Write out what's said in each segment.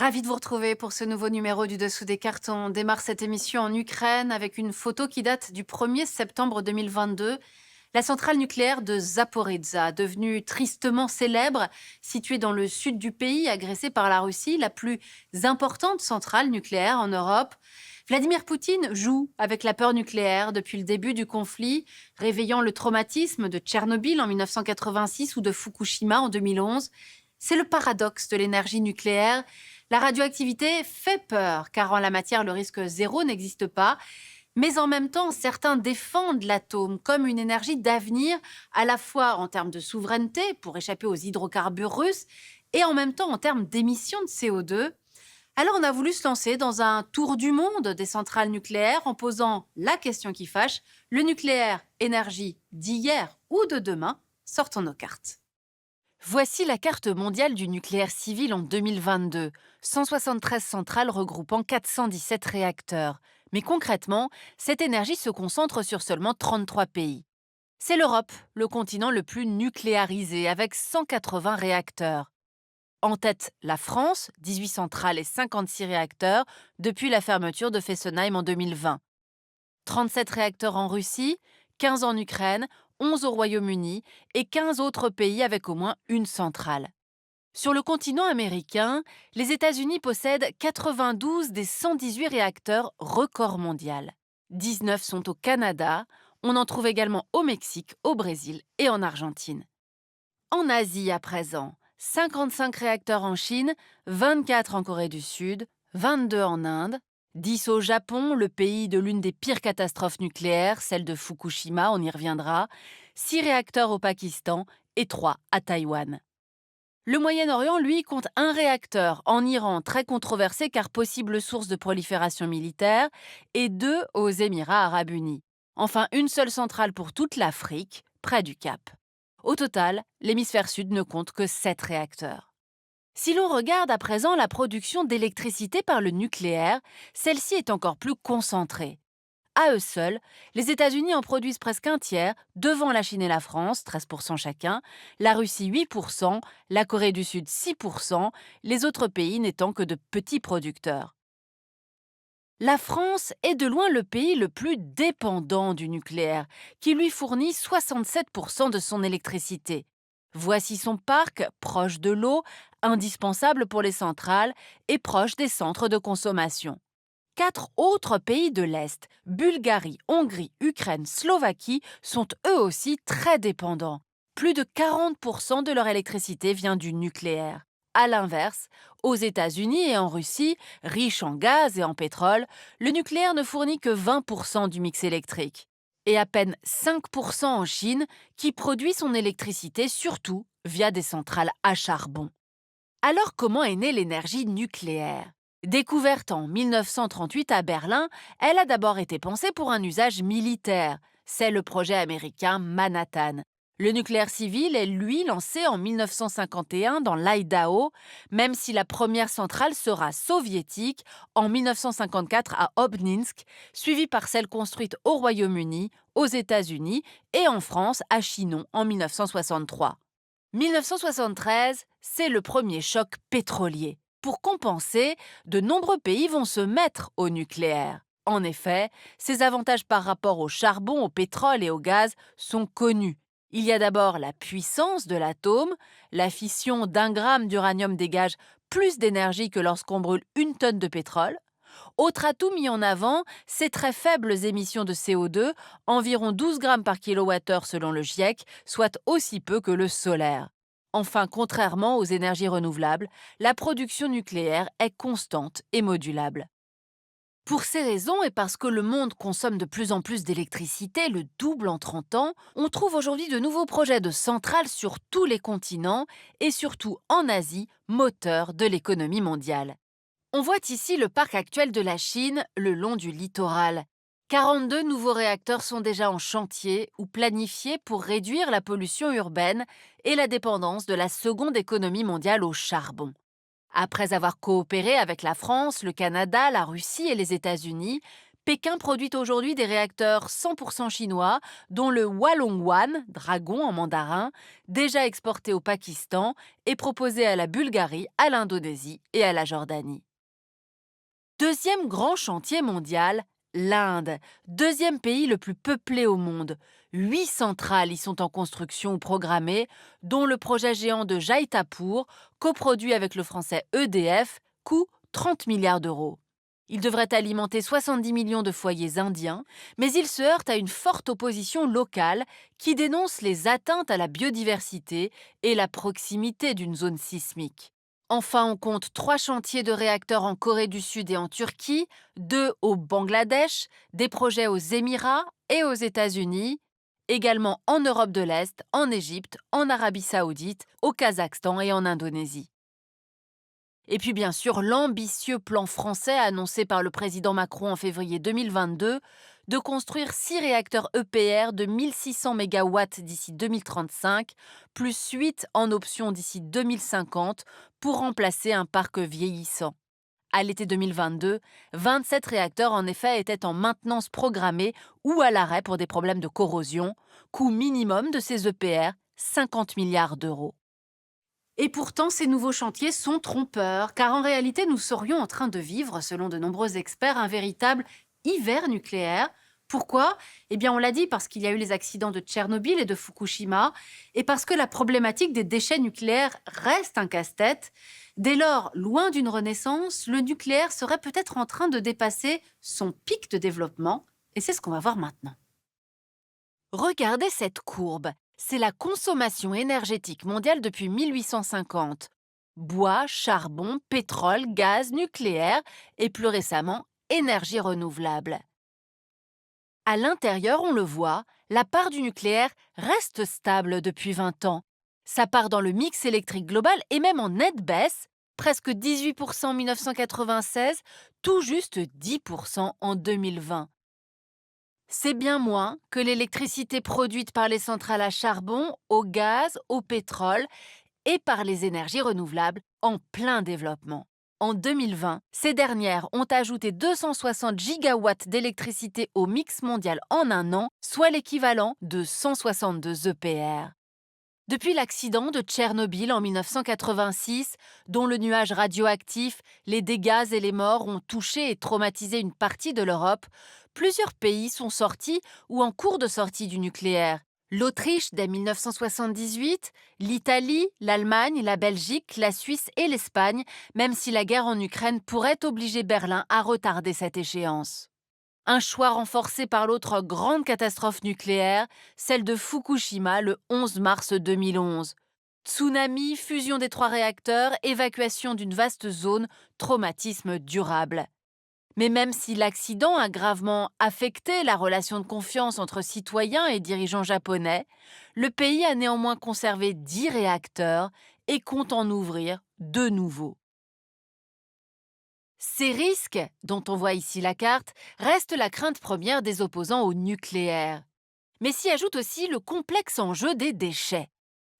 Ravie de vous retrouver pour ce nouveau numéro du Dessous des cartes. On démarre cette émission en Ukraine avec une photo qui date du 1er septembre 2022. La centrale nucléaire de Zaporizhzhia, devenue tristement célèbre, située dans le sud du pays, agressée par la Russie, la plus importante centrale nucléaire en Europe. Vladimir Poutine joue avec la peur nucléaire depuis le début du conflit, réveillant le traumatisme de Tchernobyl en 1986 ou de Fukushima en 2011. C'est le paradoxe de l'énergie nucléaire. La radioactivité fait peur, car en la matière, le risque zéro n'existe pas. Mais en même temps, certains défendent l'atome comme une énergie d'avenir, à la fois en termes de souveraineté, pour échapper aux hydrocarbures russes, et en même temps en termes d'émissions de CO2. Alors on a voulu se lancer dans un tour du monde des centrales nucléaires en posant la question qui fâche, le nucléaire, énergie d'hier ou de demain? Sortons nos cartes. Voici la carte mondiale du nucléaire civil en 2022. 173 centrales regroupant 417 réacteurs. Mais concrètement, cette énergie se concentre sur seulement 33 pays. C'est l'Europe, le continent le plus nucléarisé, avec 180 réacteurs. En tête, la France, 18 centrales et 56 réacteurs, depuis la fermeture de Fessenheim en 2020. 37 réacteurs en Russie, 15 en Ukraine, 11 au Royaume-Uni et 15 autres pays avec au moins une centrale. Sur le continent américain, les États-Unis possèdent 92 des 118 réacteurs record mondial. 19 sont au Canada, on en trouve également au Mexique, au Brésil et en Argentine. En Asie à présent, 55 réacteurs en Chine, 24 en Corée du Sud, 22 en Inde, 10 au Japon, le pays de l'une des pires catastrophes nucléaires, celle de Fukushima, on y reviendra, 6 réacteurs au Pakistan et 3 à Taïwan. Le Moyen-Orient, lui, compte un réacteur en Iran, très controversé car possible source de prolifération militaire, et 2 aux Émirats arabes unis. Enfin, une seule centrale pour toute l'Afrique, près du Cap. Au total, l'hémisphère sud ne compte que 7 réacteurs. Si l'on regarde à présent la production d'électricité par le nucléaire, celle-ci est encore plus concentrée. À eux seuls, les États-Unis en produisent presque un tiers, devant la Chine et la France, 13% chacun, la Russie 8%, la Corée du Sud 6%, les autres pays n'étant que de petits producteurs. La France est de loin le pays le plus dépendant du nucléaire, qui lui fournit 67% de son électricité. Voici son parc, proche de l'eau, indispensable pour les centrales et proche des centres de consommation. 4 autres pays de l'Est, Bulgarie, Hongrie, Ukraine, Slovaquie, sont eux aussi très dépendants. Plus de 40% de leur électricité vient du nucléaire. À l'inverse, aux États-Unis et en Russie, riches en gaz et en pétrole, le nucléaire ne fournit que 20% du mix électrique. Et à peine 5% en Chine, qui produit son électricité surtout via des centrales à charbon. Alors comment est née l'énergie nucléaire? Découverte en 1938 à Berlin, elle a d'abord été pensée pour un usage militaire. C'est le projet américain Manhattan. Le nucléaire civil est, lui, lancé en 1951 dans l'Idaho, même si la première centrale sera soviétique en 1954 à Obninsk, suivie par celle construite au Royaume-Uni, aux États-Unis et en France à Chinon en 1963. 1973, c'est le premier choc pétrolier. Pour compenser, de nombreux pays vont se mettre au nucléaire. En effet, ses avantages par rapport au charbon, au pétrole et au gaz sont connus. Il y a d'abord la puissance de l'atome. La fission d'1 gramme d'uranium dégage plus d'énergie que lorsqu'on brûle 1 tonne de pétrole. Autre atout mis en avant, ses très faibles émissions de CO2, environ 12 grammes par kilowattheure selon le GIEC, soit aussi peu que le solaire. Enfin, contrairement aux énergies renouvelables, la production nucléaire est constante et modulable. Pour ces raisons et parce que le monde consomme de plus en plus d'électricité, le double en 30 ans, on trouve aujourd'hui de nouveaux projets de centrales sur tous les continents et surtout en Asie, moteur de l'économie mondiale. On voit ici le parc actuel de la Chine le long du littoral. 42 nouveaux réacteurs sont déjà en chantier ou planifiés pour réduire la pollution urbaine et la dépendance de la seconde économie mondiale au charbon. Après avoir coopéré avec la France, le Canada, la Russie et les États-Unis, Pékin produit aujourd'hui des réacteurs 100% chinois, dont le Hualongwan, dragon en mandarin, déjà exporté au Pakistan et proposé à la Bulgarie, à l'Indonésie et à la Jordanie. Deuxième grand chantier mondial, l'Inde, deuxième pays le plus peuplé au monde. 8 centrales y sont en construction ou programmées, dont le projet géant de Jaitapur, coproduit avec le français EDF, coût 30 milliards d'euros. Il devrait alimenter 70 millions de foyers indiens, mais il se heurte à une forte opposition locale qui dénonce les atteintes à la biodiversité et la proximité d'une zone sismique. Enfin, on compte 3 chantiers de réacteurs en Corée du Sud et en Turquie, 2 au Bangladesh, des projets aux Émirats et aux États-Unis, également en Europe de l'Est, en Égypte, en Arabie Saoudite, au Kazakhstan et en Indonésie. Et puis bien sûr, l'ambitieux plan français annoncé par le président Macron en février 2022 de construire 6 réacteurs EPR de 1600 MW d'ici 2035, plus 8 en option d'ici 2050 pour remplacer un parc vieillissant. À l'été 2022, 27 réacteurs en effet étaient en maintenance programmée ou à l'arrêt pour des problèmes de corrosion, coût minimum de ces EPR, 50 milliards d'euros. Et pourtant, ces nouveaux chantiers sont trompeurs, car en réalité, nous serions en train de vivre, selon de nombreux experts, un véritable hiver nucléaire. Pourquoi? Eh bien, on l'a dit, parce qu'il y a eu les accidents de Tchernobyl et de Fukushima, et parce que la problématique des déchets nucléaires reste un casse-tête. Dès lors, loin d'une renaissance, le nucléaire serait peut-être en train de dépasser son pic de développement, et c'est ce qu'on va voir maintenant. Regardez cette courbe. C'est la consommation énergétique mondiale depuis 1850. Bois, charbon, pétrole, gaz, nucléaire et plus récemment, énergie renouvelable. À l'intérieur, on le voit, la part du nucléaire reste stable depuis 20 ans. Sa part dans le mix électrique global est même en nette baisse, presque 18% en 1996, tout juste 10% en 2020. C'est bien moins que l'électricité produite par les centrales à charbon, au gaz, au pétrole et par les énergies renouvelables en plein développement. En 2020, ces dernières ont ajouté 260 gigawatts d'électricité au mix mondial en un an, soit l'équivalent de 162 EPR. Depuis l'accident de Tchernobyl en 1986, dont le nuage radioactif, les dégâts et les morts ont touché et traumatisé une partie de l'Europe, plusieurs pays sont sortis ou en cours de sortie du nucléaire. L'Autriche dès 1978, l'Italie, l'Allemagne, la Belgique, la Suisse et l'Espagne, même si la guerre en Ukraine pourrait obliger Berlin à retarder cette échéance. Un choix renforcé par l'autre grande catastrophe nucléaire, celle de Fukushima le 11 mars 2011. Tsunami, fusion des 3 réacteurs, évacuation d'une vaste zone, traumatisme durable. Mais même si l'accident a gravement affecté la relation de confiance entre citoyens et dirigeants japonais, le pays a néanmoins conservé 10 réacteurs et compte en ouvrir 2 nouveaux. Ces risques, dont on voit ici la carte, restent la crainte première des opposants au nucléaire. Mais s'y ajoute aussi le complexe enjeu des déchets.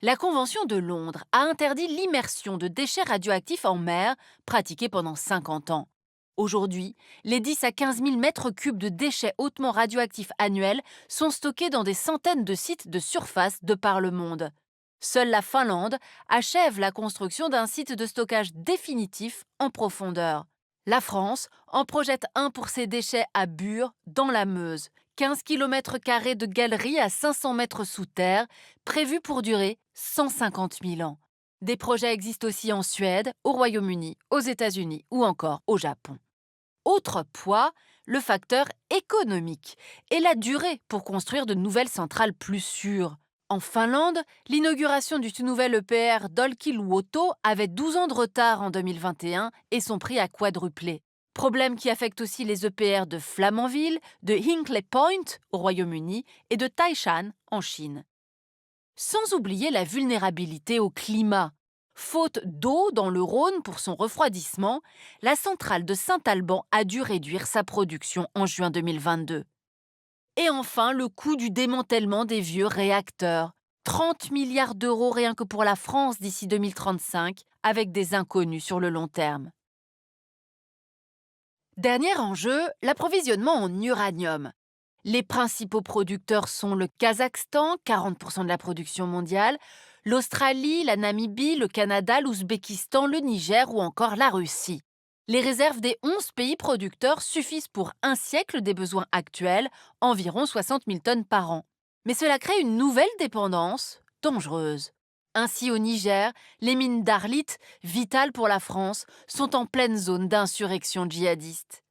La Convention de Londres a interdit l'immersion de déchets radioactifs en mer, pratiquée pendant 50 ans. Aujourd'hui, les 10 à 15 000 mètres cubes de déchets hautement radioactifs annuels sont stockés dans des centaines de sites de surface de par le monde. Seule la Finlande achève la construction d'un site de stockage définitif en profondeur. La France en projette un pour ses déchets à Bure, dans la Meuse, 15 km² de galeries à 500 mètres sous terre, prévus pour durer 150 000 ans. Des projets existent aussi en Suède, au Royaume-Uni, aux États-Unis ou encore au Japon. Autre poids, le facteur économique et la durée pour construire de nouvelles centrales plus sûres. En Finlande, l'inauguration du tout nouvel EPR d'Olkiluoto avait 12 ans de retard en 2021 et son prix a quadruplé. Problème qui affecte aussi les EPR de Flamanville, de Hinkley Point au Royaume-Uni et de Taishan en Chine. Sans oublier la vulnérabilité au climat. Faute d'eau dans le Rhône pour son refroidissement, la centrale de Saint-Alban a dû réduire sa production en juin 2022. Et enfin, le coût du démantèlement des vieux réacteurs. 30 milliards d'euros rien que pour la France d'ici 2035, avec des inconnus sur le long terme. Dernier enjeu, l'approvisionnement en uranium. Les principaux producteurs sont le Kazakhstan, 40% de la production mondiale, l'Australie, la Namibie, le Canada, l'Ouzbékistan, le Niger ou encore la Russie. Les réserves des 11 pays producteurs suffisent pour un siècle des besoins actuels, environ 60 000 tonnes par an. Mais cela crée une nouvelle dépendance dangereuse. Ainsi, au Niger, les mines d'Arlit, vitales pour la France, sont en pleine zone d'insurrection djihadiste.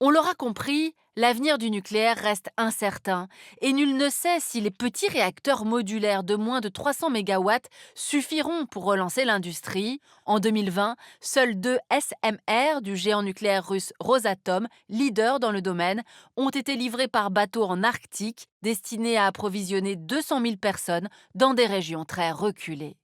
On l'aura compris, l'avenir du nucléaire reste incertain et nul ne sait si les petits réacteurs modulaires de moins de 300 mégawatts suffiront pour relancer l'industrie. En 2020, seuls 2 SMR du géant nucléaire russe Rosatom, leader dans le domaine, ont été livrés par bateau en Arctique, destinés à approvisionner 200 000 personnes dans des régions très reculées.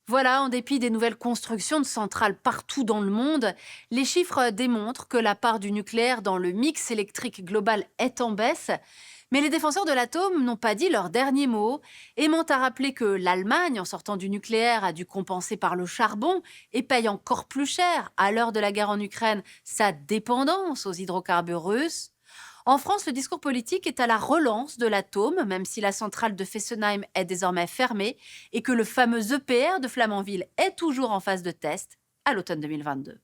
Voilà, en dépit des nouvelles constructions de centrales partout dans le monde, les chiffres démontrent que la part du nucléaire dans le mix électrique global est en baisse. Mais les défenseurs de l'atome n'ont pas dit leur dernier mot, aimant à rappeler que l'Allemagne, en sortant du nucléaire, a dû compenser par le charbon et paye encore plus cher, à l'heure de la guerre en Ukraine, sa dépendance aux hydrocarbures russes. En France, le discours politique est à la relance de l'atome, même si la centrale de Fessenheim est désormais fermée et que le fameux EPR de Flamanville est toujours en phase de test à l'automne 2022.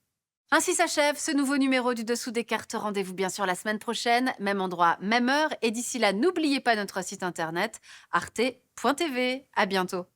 Ainsi s'achève ce nouveau numéro du Dessous des cartes. Rendez-vous bien sûr la semaine prochaine, même endroit, même heure. Et d'ici là, n'oubliez pas notre site internet arte.tv. À bientôt.